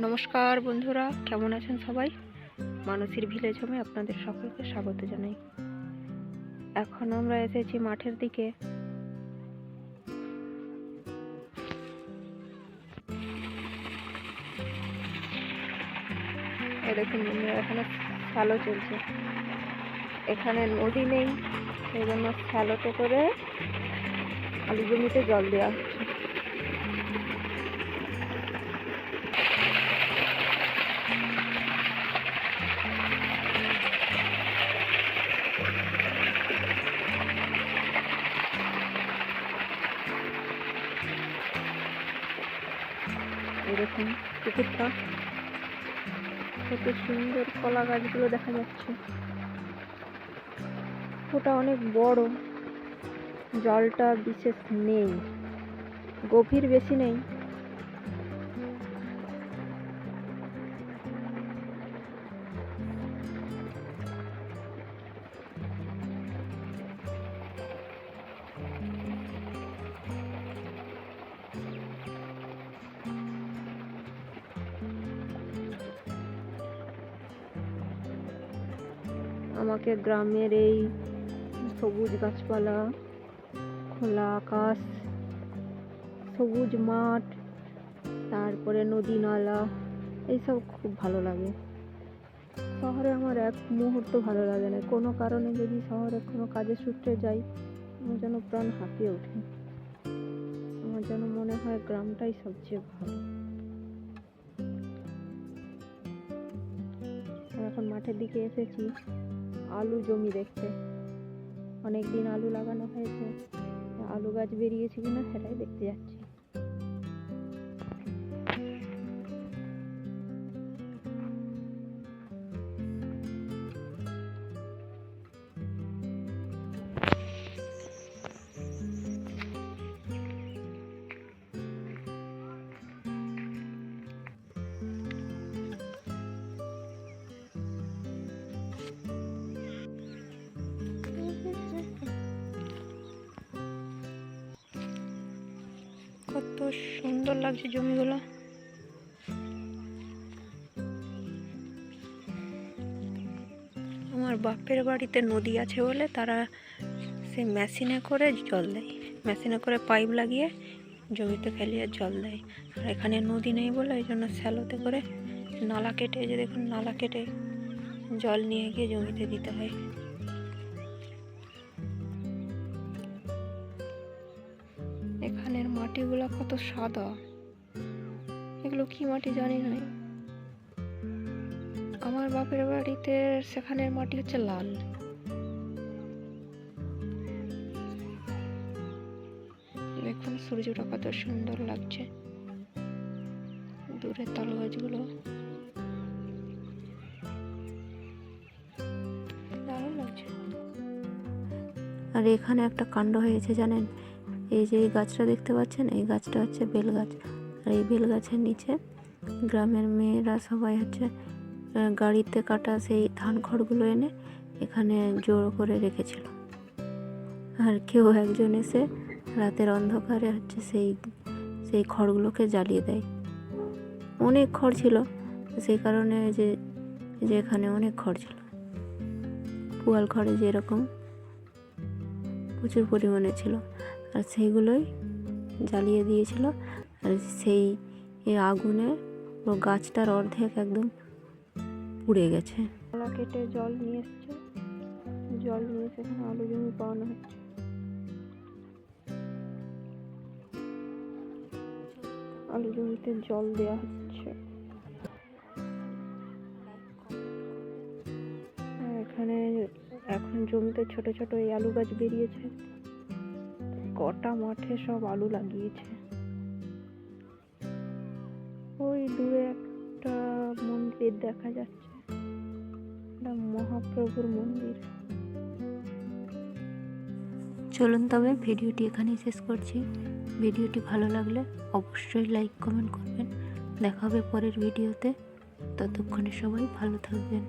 নমস্কার বন্ধুরা, কেমন আছেন সবাই? মানসীর ভিলেজ হোমে আপনাদের সকলকে স্বাগত জানাই। এখন আমরা এসেছি মাঠের দিকে। দেখুন বন্ধুরা, এখানে শ্যালো চলছে। এখানে নদী নেই, সেই জন্য শ্যালোতে করে আলু জমিতে জল দেওয়া হচ্ছে। এরকম পুকুরটা, কত সুন্দর কলা গাছগুলো দেখা যাচ্ছে। ওটা অনেক বড়, জলটা বিশেষ নেই, গভীর বেশি নেই। আমাকে গ্রামের এই সবুজ গাছপালা, খোলা আকাশ, সবুজ মাঠ, তারপরে নদী নালা, এইসব খুব ভালো লাগে। শহরে আমার এক মুহূর্ত ভালো লাগে না। কোনো কারণে যদি শহরে কোনো কাজের সূত্রে যাই, আমার যেন প্রাণ হাঁপিয়ে ওঠে। আমার যেন মনে হয় গ্রামটাই সবচেয়ে ভালো। এখন মাঠের দিকে এসেছি আলু জমি দেখতে। অনেকদিন আলু লাগানো হয়েছে, আলু গাছ বেরিয়েছে কিনা সেটাই দেখতে যাচ্ছি। কত সুন্দর লাগছে জমিগুলো। আমার বাপের বাড়িতে নদী আছে বলে তারা সে মেশিনে করে জল দেয়, মেশিনে করে পাইপ লাগিয়ে জমিতে ফেলিয়ে জল দেয়। আর এখানে নদী নেই বলে এই জন্য শ্যালোতে করে নালা কেটে, যে দেখুন নালা কেটে জল নিয়ে গিয়ে জমিতে দিতে হয়। এখানের মাটিগুলো কত সাদা, এগুলো কি মাটি জানি না। আমার বাপের বাড়িতে সেখানের মাটি হচ্ছে লাল। দেখুন সূর্যটা কত সুন্দর লাগছে, দূরে তাল গাছগুলো দারুণ লাগছে। আর এখানে একটা কাণ্ড হয়েছে জানেন, এই যে এই গাছটা দেখতে পাচ্ছেন, এই গাছটা হচ্ছে বেল গাছ। আর এই বেল গাছের নিচে গ্রামের মেয়েরা সবাই হচ্ছে গাড়িতে কাটা সেই ধান খড়গুলো এনে এখানে জোড়ো করে রেখেছিল। আর কেউ একজন এসে রাতের অন্ধকারে হচ্ছে সেই খড়গুলোকে জ্বালিয়ে দেয়। অনেক খড় ছিল, সেই কারণে যে এখানে অনেক খড় ছিল, পুয়াল খড়ে যেরকম প্রচুর পরিমাণে ছিল, আর সেইগুলোই জ্বালিয়ে দিয়েছিল। আর সেই আগুনে ও গাছটার অর্ধেক একদম পুড়ে গেছে। কলা কেটে জল নিয়ে এসছে, জল নিয়ে সেখানে আলু জমি পাওয়ানো হচ্ছে। আলু জমিতে জল দেওয়া হচ্ছে। এখানে এখন জমিতে ছোট ছোট এই আলু গাছ বেরিয়েছে। গোটা মাঠে সব আলু লাগিয়েছে। ওই দূরে একটা মন্দির দেখা যাচ্ছে, মহাপ্রভুর মন্দির। চলুন তবে ভিডিওটি এখানেই শেষ করছি। ভিডিওটি ভালো লাগলে অবশ্যই লাইক কমেন্ট করবেন। দেখা হবে পরের ভিডিওতে। ততক্ষণে সবাই ভালো থাকবেন।